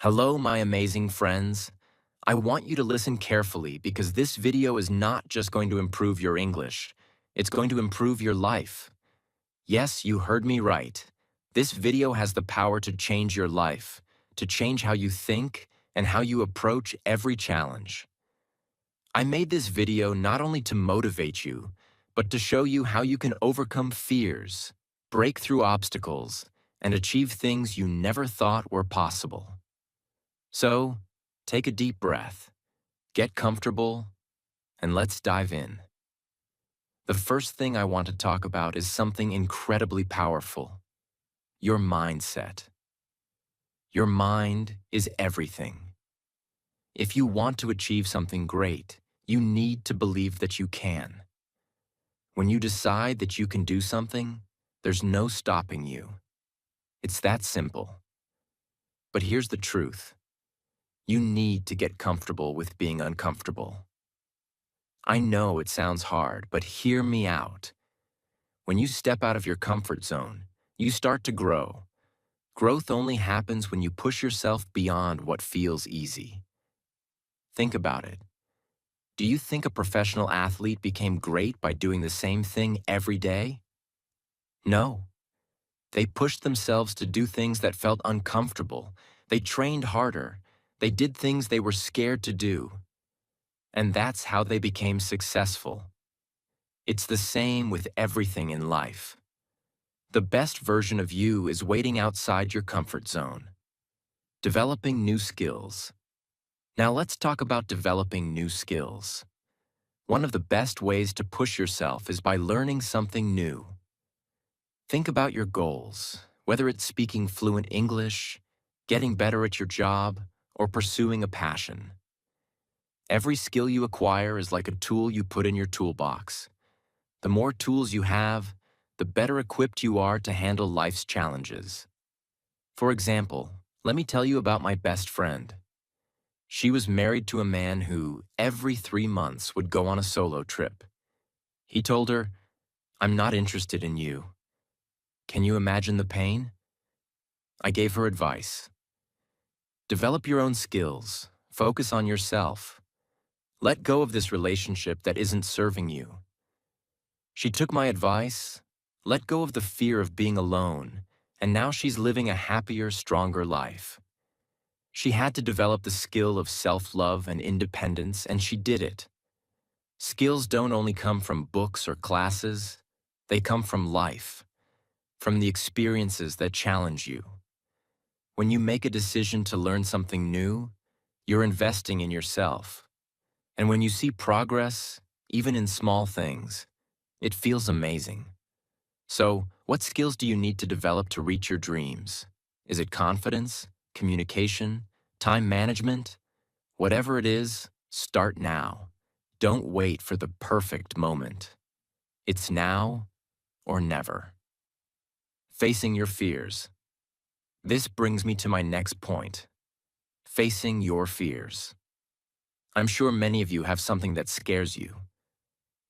Hello, my amazing friends. I want you to listen carefully because this video is not just going to improve your English. It's going to improve your life. Yes, you heard me right. This video has the power to change your life, to change how you think and how you approach every challenge. I made this video not only to motivate you, but to show you how you can overcome fears, break through obstacles, and achieve things you never thought were possible. So, take a deep breath, get comfortable, and let's dive in. The first thing I want to talk about is something incredibly powerful: your mindset. Your mind is everything. If you want to achieve something great, you need to believe that you can. When you decide that you can do something, there's no stopping you. It's that simple. But here's the truth. You need to get comfortable with being uncomfortable. I know it sounds hard, but hear me out. When you step out of your comfort zone, you start to grow. Growth only happens when you push yourself beyond what feels easy. Think about it. Do you think a professional athlete became great by doing the same thing every day? No. They pushed themselves to do things that felt uncomfortable. They trained harder. They did things they were scared to do. And that's how they became successful. It's the same with everything in life. The best version of you is waiting outside your comfort zone, developing new skills. Now let's talk about developing new skills. One of the best ways to push yourself is by learning something new. Think about your goals, whether it's speaking fluent English, getting better at your job, or pursuing a passion. Every skill you acquire is like a tool you put in your toolbox. The more tools you have, the better equipped you are to handle life's challenges. For example, let me tell you about my best friend. She was married to a man who, every 3 months, would go on a solo trip. He told her, "I'm not interested in you." Can you imagine the pain? I gave her advice. Develop your own skills. Focus on yourself. Let go of this relationship that isn't serving you. She took my advice, let go of the fear of being alone, and now she's living a happier, stronger life. She had to develop the skill of self-love and independence, and she did it. Skills don't only come from books or classes, they come from life, from the experiences that challenge you. When you make a decision to learn something new, you're investing in yourself. And when you see progress, even in small things, it feels amazing. So, what skills do you need to develop to reach your dreams? Is it confidence, communication, time management? Whatever it is, start now. Don't wait for the perfect moment. It's now or never. Facing your fears. This brings me to my next point. Facing your fears. I'm sure many of you have something that scares you.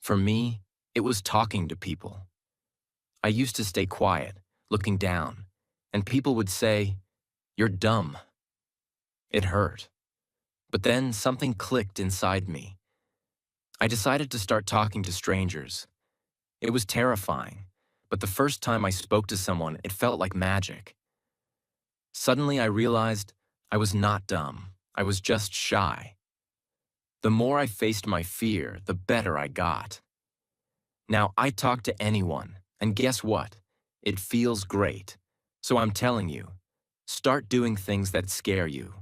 For me, it was talking to people. I used to stay quiet, looking down, and people would say, "You're dumb." It hurt. But then something clicked inside me. I decided to start talking to strangers. It was terrifying, but the first time I spoke to someone, it felt like magic. Suddenly I realized I was not dumb. I was just shy. The more I faced my fear, the better I got. Now I talk to anyone, and guess what? It feels great. So I'm telling you, start doing things that scare you.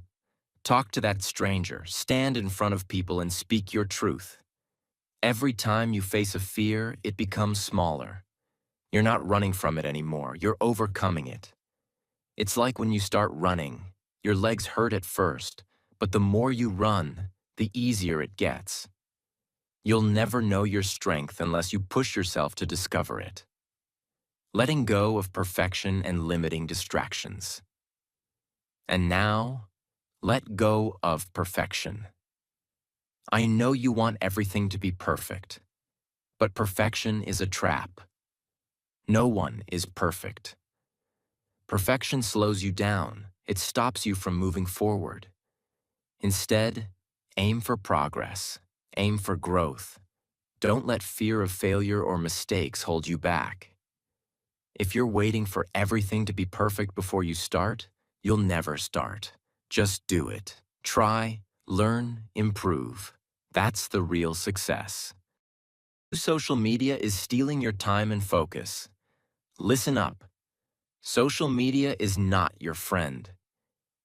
Talk to that stranger, stand in front of people and speak your truth. Every time you face a fear, it becomes smaller. You're not running from it anymore, you're overcoming it. It's like when you start running, your legs hurt at first, but the more you run, the easier it gets. You'll never know your strength unless you push yourself to discover it. Letting go of perfection and limiting distractions. And now, let go of perfection. I know you want everything to be perfect, but perfection is a trap. No one is perfect. Perfection slows you down, It stops you from moving forward. Instead, aim for progress. Aim for growth. Don't let fear of failure or mistakes hold you back. If you're waiting for everything to be perfect before you start, you'll never start. Just do it. Try, learn, improve. That's the real success. Social media is stealing your time and focus. Listen up. Social media is not your friend.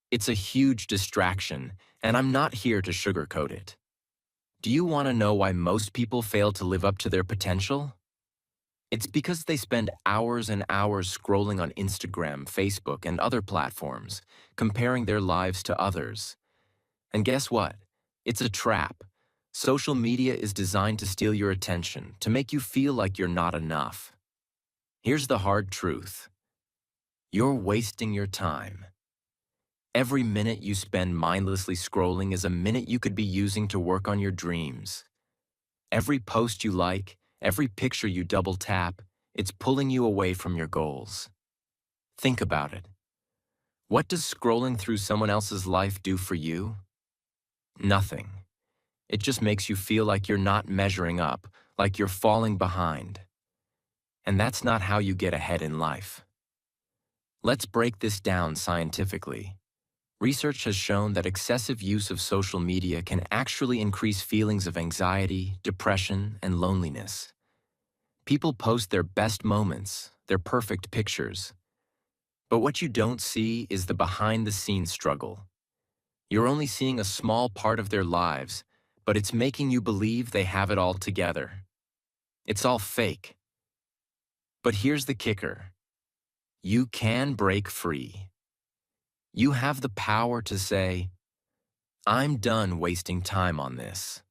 It's a huge distraction, and I'm not here to sugarcoat it. Do you want to know why most people fail to live up to their potential? It's because they spend hours and hours scrolling on Instagram, Facebook, and other platforms, comparing their lives to others. And guess what? It's a trap. Social media is designed to steal your attention, to make you feel like you're not enough. Here's the hard truth. You're wasting your time. Every minute you spend mindlessly scrolling is a minute you could be using to work on your dreams. Every post you like, every picture you double tap, it's pulling you away from your goals. Think about it. What does scrolling through someone else's life do for you? Nothing. It just makes you feel like you're not measuring up, like you're falling behind. And that's not how you get ahead in life. Let's break this down scientifically. Research has shown that excessive use of social media can actually increase feelings of anxiety, depression, and loneliness. People post their best moments, their perfect pictures. But what you don't see is the behind-the-scenes struggle. You're only seeing a small part of their lives, but it's making you believe they have it all together. It's all fake. But here's the kicker. You can break free. You have the power to say, I'm done wasting time on this.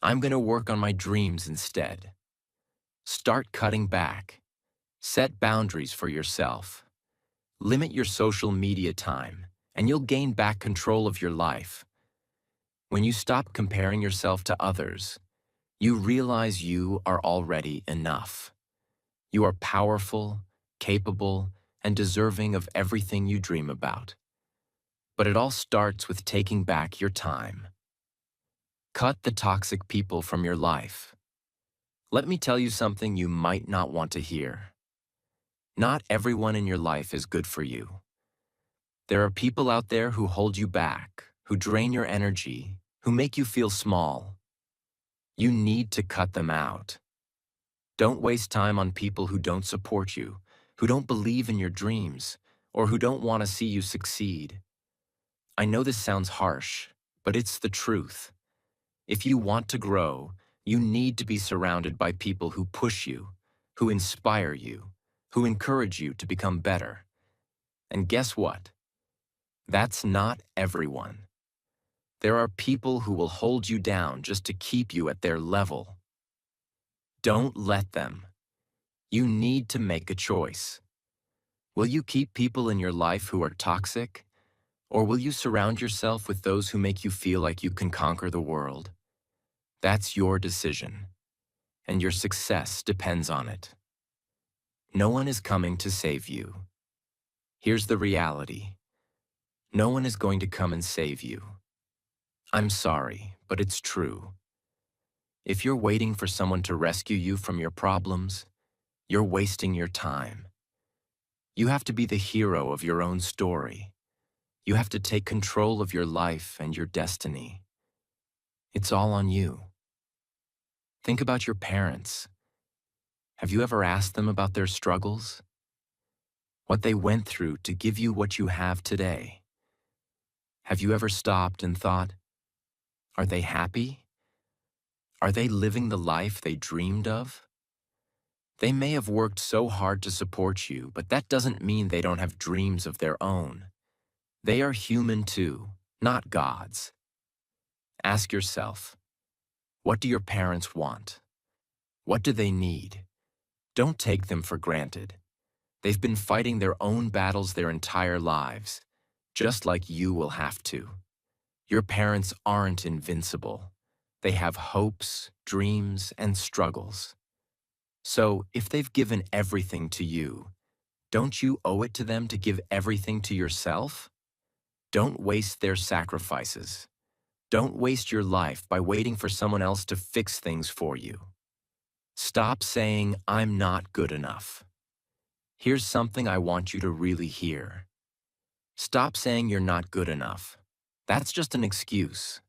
I'm going to work on my dreams instead. Start cutting back. Set boundaries for yourself. Limit your social media time, and you'll gain back control of your life. When you stop comparing yourself to others, you realize you are already enough. You are powerful, capable, and deserving of everything you dream about. But it all starts with taking back your time. Cut the toxic people from your life. Let me tell you something you might not want to hear. Not everyone in your life is good for you. There are people out there who hold you back, who drain your energy, who make you feel small. You need to cut them out. Don't waste time on people who don't support you, who don't believe in your dreams, or who don't want to see you succeed. I know this sounds harsh, but it's the truth. If you want to grow, you need to be surrounded by people who push you, who inspire you, who encourage you to become better. And guess what? That's not everyone. There are people who will hold you down just to keep you at their level. Don't let them. You need to make a choice. Will you keep people in your life who are toxic? Or will you surround yourself with those who make you feel like you can conquer the world? That's your decision, and your success depends on it. No one is coming to save you. Here's the reality. No one is going to come and save you. I'm sorry, but it's true. If you're waiting for someone to rescue you from your problems, you're wasting your time. You have to be the hero of your own story. You have to take control of your life and your destiny. It's all on you. Think about your parents. Have you ever asked them about their struggles? What they went through to give you what you have today? Have you ever stopped and thought, are they happy? Are they living the life they dreamed of? They may have worked so hard to support you, but that doesn't mean they don't have dreams of their own. They are human too, not gods. Ask yourself, what do your parents want? What do they need? Don't take them for granted. They've been fighting their own battles their entire lives, just like you will have to. Your parents aren't invincible. They have hopes, dreams, and struggles. So, if they've given everything to you, don't you owe it to them to give everything to yourself? Don't waste their sacrifices. Don't waste your life by waiting for someone else to fix things for you. Stop saying, "I'm not good enough." Here's something I want you to really hear. Stop saying you're not good enough. That's just an excuse.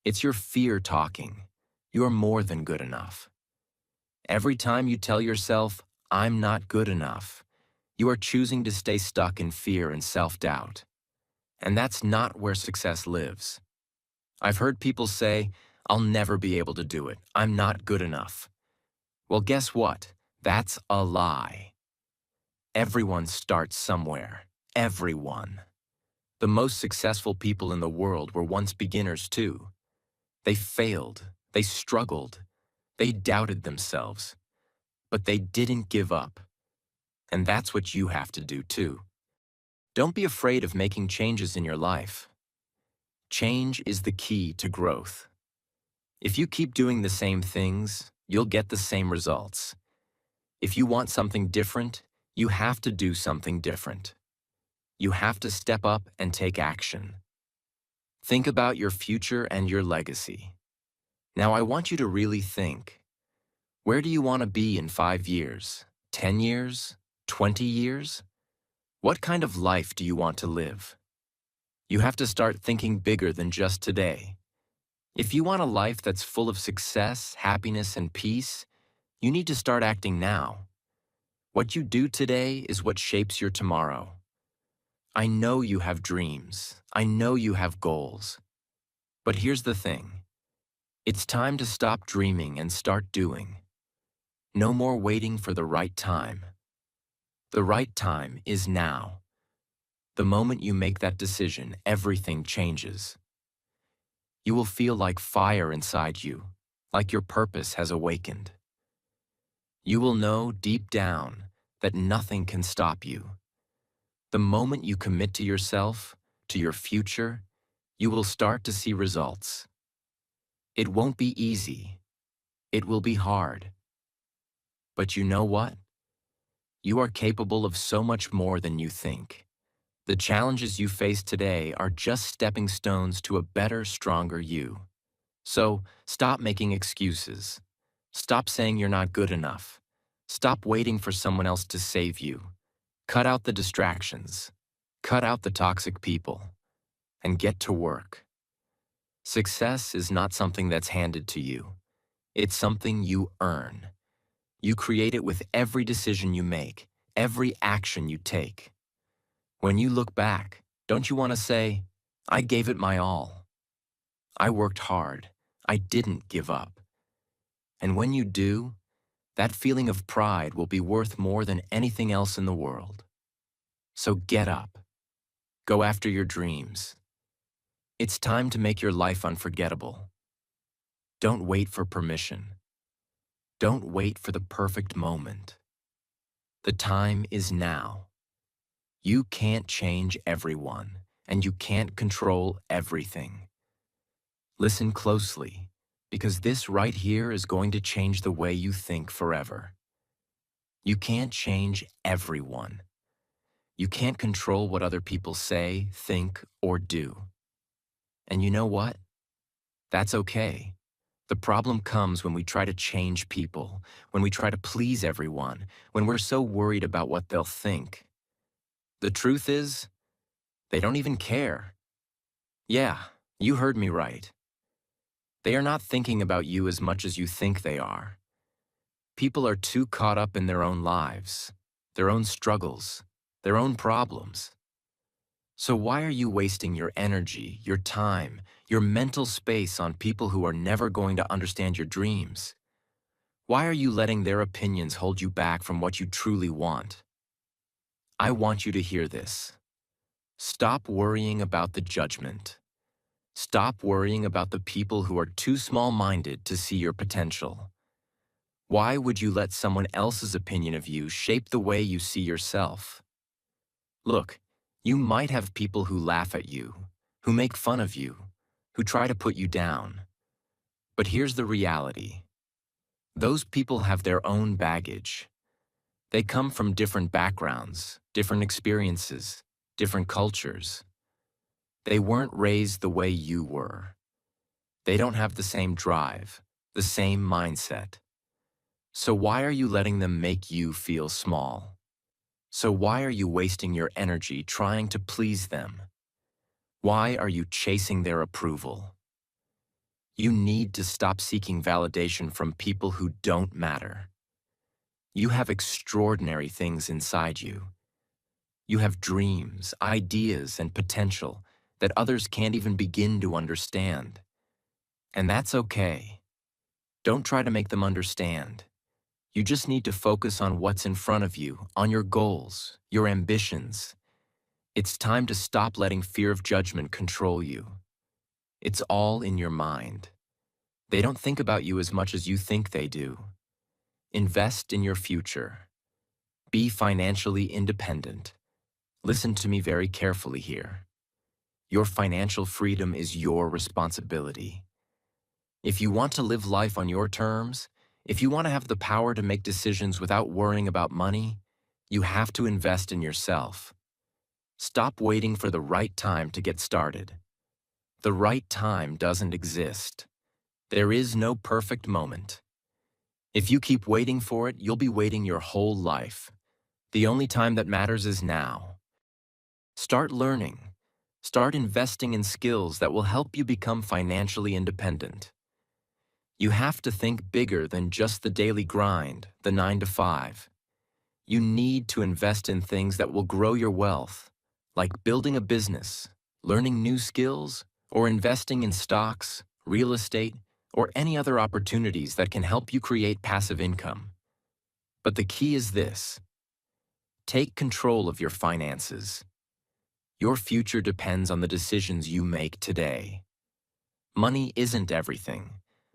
It's your fear talking. You're more than good enough. Every time you tell yourself, "I'm not good enough," you are choosing to stay stuck in fear and self-doubt. And that's not where success lives. I've heard people say, "I'll never be able to do it. I'm not good enough." Well, guess what? That's a lie. Everyone starts somewhere. Everyone. The most successful people in the world were once beginners too. They failed. They struggled. They doubted themselves. But they didn't give up. And that's what you have to do too. Don't be afraid of making changes in your life. Change is the key to growth. If you keep doing the same things, you'll get the same results. If you want something different, you have to do something different. You have to step up and take action. Think about your future and your legacy. Now I want you to really think. Where do you want to be in 5 years? 10 years? 20 years? What kind of life do you want to live? You have to start thinking bigger than just today. If you want a life that's full of success, happiness, and peace, you need to start acting now. What you do today is what shapes your tomorrow. I know you have dreams. I know you have goals. But here's the thing. It's time to stop dreaming and start doing. No more waiting for the right time. The right time is now. The moment you make that decision, everything changes. You will feel like fire inside you, like your purpose has awakened. You will know deep down that nothing can stop you. The moment you commit to yourself, to your future, you will start to see results. It won't be easy. It will be hard. But you know what? You are capable of so much more than you think. The challenges you face today are just stepping stones to a better, stronger you. So, stop making excuses. Stop saying you're not good enough. Stop waiting for someone else to save you. Cut out the distractions. Cut out the toxic people. And get to work. Success is not something that's handed to you. It's something you earn. You create it with every decision you make, every action you take. When you look back, don't you want to say, "I gave it my all. I worked hard. I didn't give up." And when you do, that feeling of pride will be worth more than anything else in the world. So get up. Go after your dreams. It's time to make your life unforgettable. Don't wait for permission. Don't wait for the perfect moment. The time is now. You can't change everyone, and you can't control everything. Listen closely, because this right here is going to change the way you think forever. You can't change everyone. You can't control what other people say, think, or do. And you know what? That's okay. The problem comes when we try to change people, when we try to please everyone, when we're so worried about what they'll think. The truth is, they don't even care. Yeah, you heard me right. They are not thinking about you as much as you think they are. People are too caught up in their own lives, their own struggles, their own problems. So why are you wasting your energy, your time, your mental space on people who are never going to understand your dreams? Why are you letting their opinions hold you back from what you truly want? I want you to hear this. Stop worrying about the judgment. Stop worrying about the people who are too small-minded to see your potential. Why would you let someone else's opinion of you shape the way you see yourself? Look, you might have people who laugh at you, who make fun of you, who try to put you down. But here's the reality. Those people have their own baggage. They come from different backgrounds, different experiences, different cultures. They weren't raised the way you were. They don't have the same drive, the same mindset. So why are you letting them make you feel small? So why are you wasting your energy trying to please them? Why are you chasing their approval? You need to stop seeking validation from people who don't matter. You have extraordinary things inside you. You have dreams, ideas, and potential that others can't even begin to understand. And that's okay. Don't try to make them understand. You just need to focus on what's in front of you, on your goals, your ambitions. It's time to stop letting fear of judgment control you. It's all in your mind. They don't think about you as much as you think they do. Invest in your future. Be financially independent. Listen to me very carefully here. Your financial freedom is your responsibility. If you want to live life on your terms, if you want to have the power to make decisions without worrying about money, you have to invest in yourself. Stop waiting for the right time to get started. The right time doesn't exist. There is no perfect moment. If you keep waiting for it, you'll be waiting your whole life. The only time that matters is now. Start learning. Start investing in skills that will help you become financially independent. You have to think bigger than just the daily grind, the 9 to 5. You need to invest in things that will grow your wealth, like building a business, learning new skills, or investing in stocks, real estate, or any other opportunities that can help you create passive income. But the key is this: take control of your finances. Your future depends on the decisions you make today. Money isn't everything,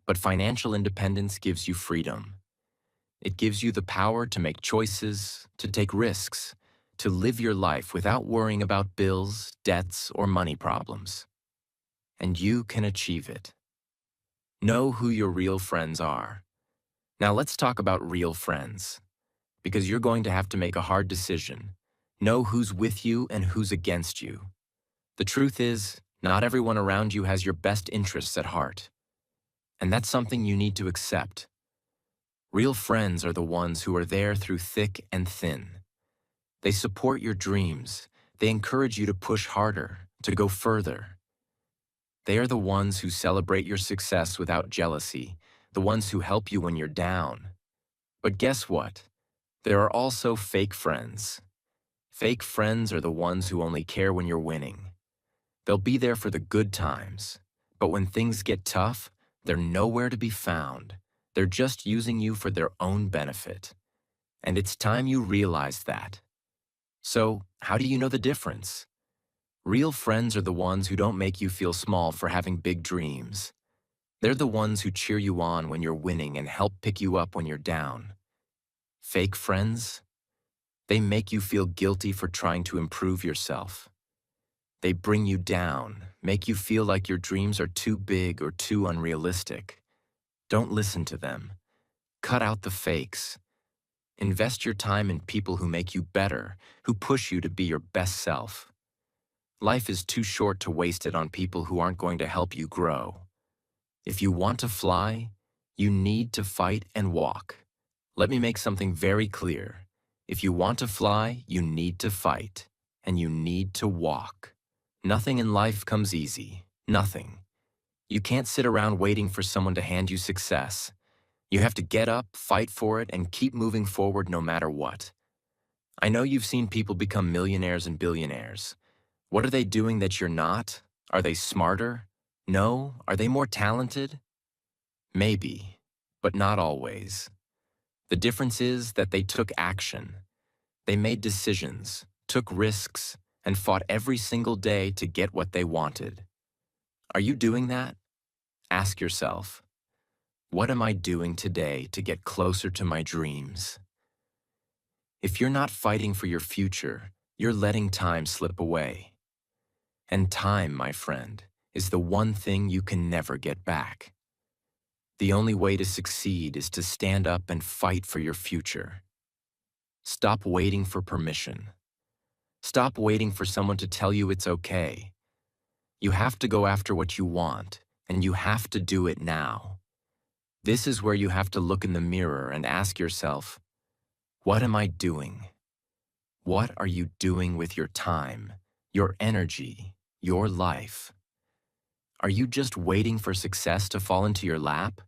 but financial independence gives you freedom. It gives you the power to make choices, to take risks, to live your life without worrying about bills, debts, or money problems. And you can achieve it. Know who your real friends are. Now let's talk about real friends, because you're going to have to make a hard decision. Know who's with you and who's against you. The truth is, not everyone around you has your best interests at heart. And that's something you need to accept. Real friends are the ones who are there through thick and thin. They support your dreams. They encourage you to push harder, to go further. They are the ones who celebrate your success without jealousy, the ones who help you when you're down. But guess what? There are also fake friends. Fake friends are the ones who only care when you're winning. They'll be there for the good times, but when things get tough, they're nowhere to be found. They're just using you for their own benefit. And it's time you realize that. So, how do you know the difference? Real friends are the ones who don't make you feel small for having big dreams. They're the ones who cheer you on when you're winning and help pick you up when you're down. Fake friends? They make you feel guilty for trying to improve yourself. They bring you down, make you feel like your dreams are too big or too unrealistic. Don't listen to them. Cut out the fakes. Invest your time in people who make you better, who push you to be your best self. Life is too short to waste it on people who aren't going to help you grow. If you want to fly, you need to fight and walk. Let me make something very clear. If you want to fly, you need to fight, and you need to walk. Nothing in life comes easy. Nothing. You can't sit around waiting for someone to hand you success. You have to get up, fight for it, and keep moving forward no matter what. I know you've seen people become millionaires and billionaires. What are they doing that you're not? Are they smarter? No? Are they more talented? Maybe, but not always. The difference is that they took action. They made decisions, took risks, and fought every single day to get what they wanted. Are you doing that? Ask yourself, what am I doing today to get closer to my dreams? If you're not fighting for your future, you're letting time slip away. And time, my friend, is the one thing you can never get back. The only way to succeed is to stand up and fight for your future. Stop waiting for permission. Stop waiting for someone to tell you it's okay. You have to go after what you want, and you have to do it now. This is where you have to look in the mirror and ask yourself, what am I doing? What are you doing with your time, your energy, your life? Are you just waiting for success to fall into your lap?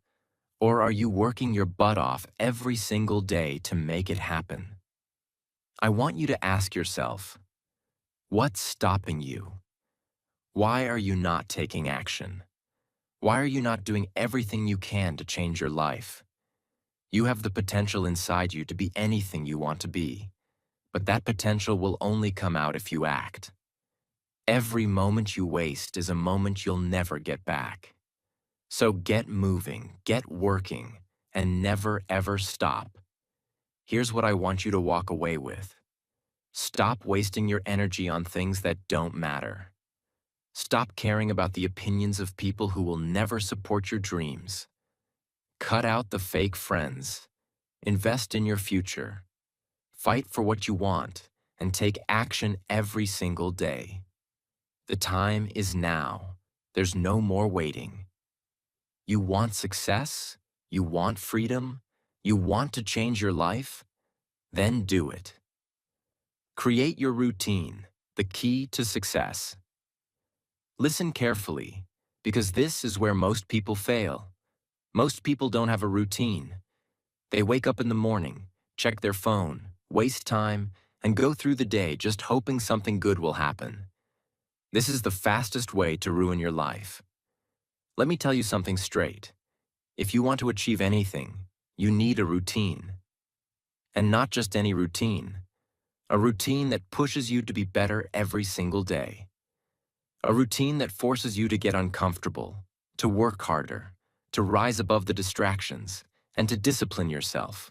Or are you working your butt off every single day to make it happen? I want you to ask yourself, what's stopping you? Why are you not taking action? Why are you not doing everything you can to change your life? You have the potential inside you to be anything you want to be, but that potential will only come out if you act. Every moment you waste is a moment you'll never get back. So get moving, get working, and never ever stop. Here's what I want you to walk away with. Stop wasting your energy on things that don't matter. Stop caring about the opinions of people who will never support your dreams. Cut out the fake friends. Invest in your future. Fight for what you want and take action every single day. The time is now. There's no more waiting. You want success? You want freedom? You want to change your life? Then do it. Create your routine, the key to success. Listen carefully, because this is where most people fail. Most people don't have a routine. They wake up in the morning, check their phone, waste time, and go through the day just hoping something good will happen. This is the fastest way to ruin your life. Let me tell you something straight. If you want to achieve anything, you need a routine. And not just any routine. A routine that pushes you to be better every single day. A routine that forces you to get uncomfortable, to work harder, to rise above the distractions, and to discipline yourself.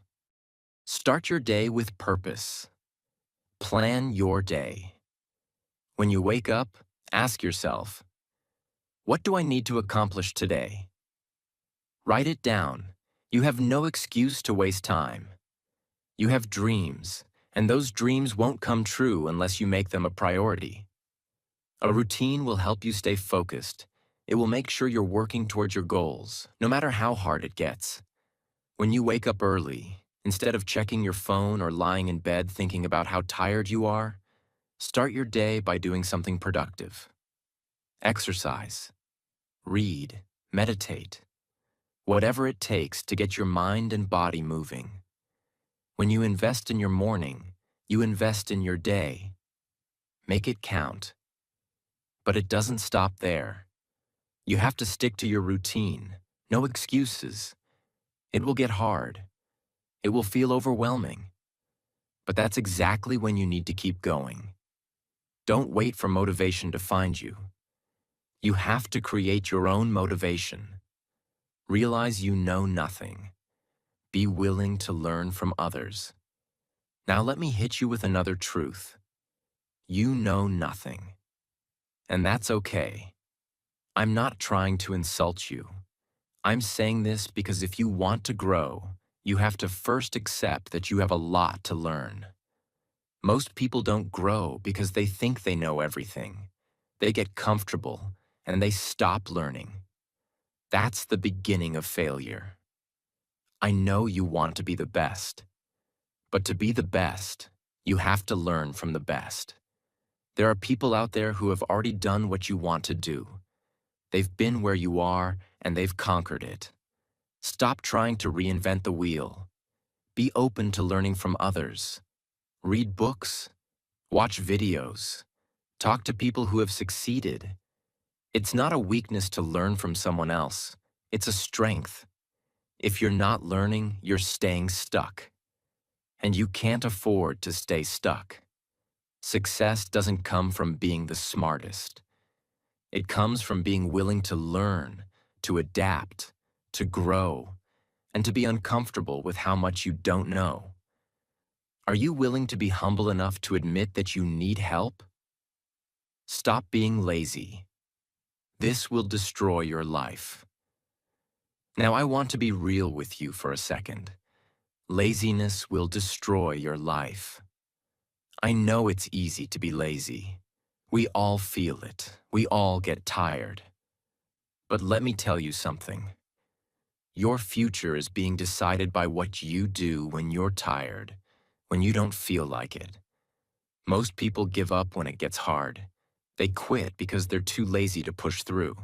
Start your day with purpose. Plan your day. When you wake up, ask yourself, what do I need to accomplish today? Write it down. You have no excuse to waste time. You have dreams, and those dreams won't come true unless you make them a priority. A routine will help you stay focused. It will make sure you're working towards your goals, no matter how hard it gets. When you wake up early, instead of checking your phone or lying in bed thinking about how tired you are, start your day by doing something productive. Exercise, read, meditate, whatever it takes to get your mind and body moving. When you invest in your morning, you invest in your day. Make it count. But it doesn't stop there. You have to stick to your routine. No excuses. It will get hard. It will feel overwhelming. But that's exactly when you need to keep going. Don't wait for motivation to find you. You have to create your own motivation. Realize you know nothing. Be willing to learn from others. Now let me hit you with another truth. You know nothing. And that's okay. I'm not trying to insult you. I'm saying this because if you want to grow, you have to first accept that you have a lot to learn. Most people don't grow because they think they know everything. They get comfortable and they stop learning. That's the beginning of failure. I know you want to be the best, but to be the best, you have to learn from the best. There are people out there who have already done what you want to do. They've been where you are and they've conquered it. Stop trying to reinvent the wheel. Be open to learning from others. Read books, watch videos, talk to people who have succeeded. It's not a weakness to learn from someone else. It's a strength. If you're not learning, you're staying stuck. And you can't afford to stay stuck. Success doesn't come from being the smartest. It comes from being willing to learn, to adapt, to grow, and to be uncomfortable with how much you don't know. Are you willing to be humble enough to admit that you need help? Stop being lazy. This will destroy your life. Now I want to be real with you for a second. Laziness will destroy your life. I know it's easy to be lazy. We all feel it. We all get tired. But let me tell you something. Your future is being decided by what you do when you're tired, when you don't feel like it. Most people give up when it gets hard. They quit because they're too lazy to push through.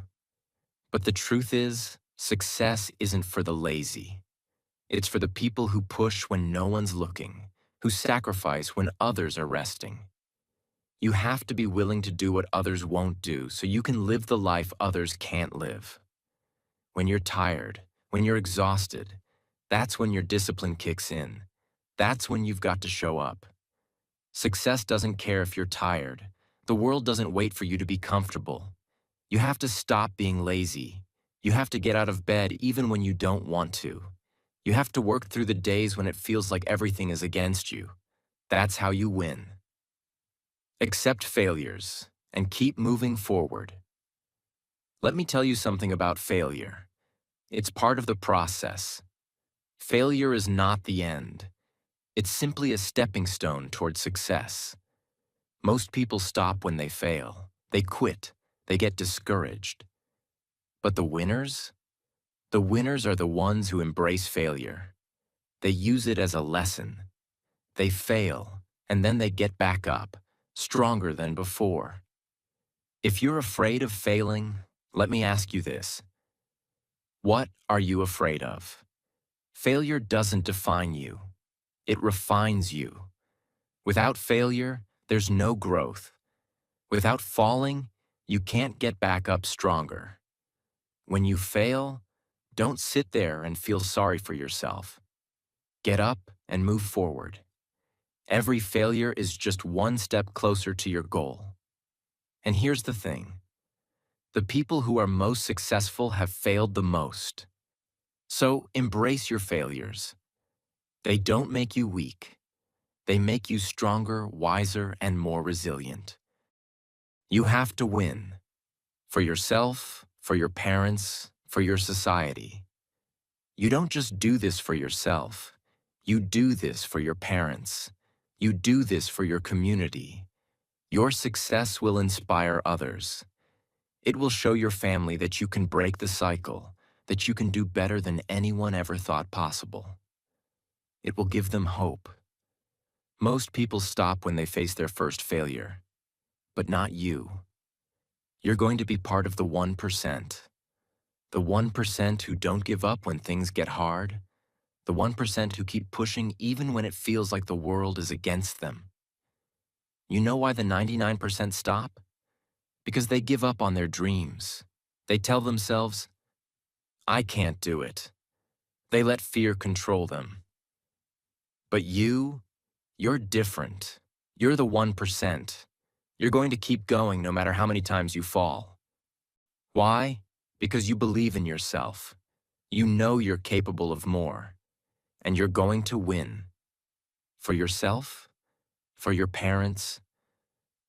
But the truth is, success isn't for the lazy. It's for the people who push when no one's looking, who sacrifice when others are resting. You have to be willing to do what others won't do so you can live the life others can't live. When you're tired, when you're exhausted, that's when your discipline kicks in. That's when you've got to show up. Success doesn't care if you're tired. The world doesn't wait for you to be comfortable. You have to stop being lazy. You have to get out of bed even when you don't want to. You have to work through the days when it feels like everything is against you. That's how you win. Accept failures and keep moving forward. Let me tell you something about failure. It's part of the process. Failure is not the end. It's simply a stepping stone toward success. Most people stop when they fail. They quit. They get discouraged. But the winners? The winners are the ones who embrace failure. They use it as a lesson. They fail, and then they get back up, stronger than before. If you're afraid of failing, let me ask you this. What are you afraid of? Failure doesn't define you. It refines you. Without failure, there's no growth. Without falling, you can't get back up stronger. When you fail, don't sit there and feel sorry for yourself. Get up and move forward. Every failure is just one step closer to your goal. And here's the thing. The people who are most successful have failed the most. So embrace your failures. They don't make you weak. They make you stronger, wiser, and more resilient. You have to win. For yourself, for your parents, for your society. You don't just do this for yourself. You do this for your parents. You do this for your community. Your success will inspire others. It will show your family that you can break the cycle, that you can do better than anyone ever thought possible. It will give them hope. Most people stop when they face their first failure, but not you. You're going to be part of the 1%. The 1% who don't give up when things get hard. The 1% who keep pushing even when it feels like the world is against them. You know why the 99% stop? Because they give up on their dreams. They tell themselves, I can't do it. They let fear control them. But you're different. You're the 1%. You're going to keep going no matter how many times you fall. Why? Because you believe in yourself. You know you're capable of more. And you're going to win. For yourself, for your parents,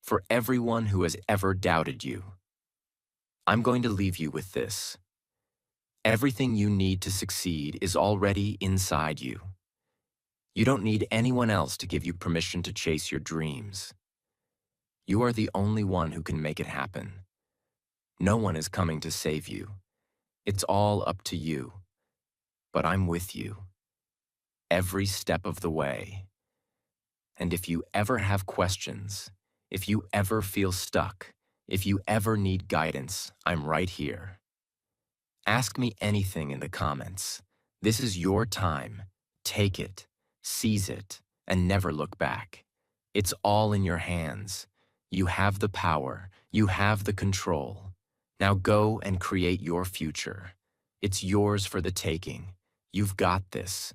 for everyone who has ever doubted you. I'm going to leave you with this. Everything you need to succeed is already inside you. You don't need anyone else to give you permission to chase your dreams. You are the only one who can make it happen. No one is coming to save you. It's all up to you. But I'm with you. Every step of the way. And if you ever have questions, if you ever feel stuck, if you ever need guidance, I'm right here. Ask me anything in the comments. This is your time. Take it, seize it, and never look back. It's all in your hands. You have the power. You have the control. Now go and create your future. It's yours for the taking. You've got this.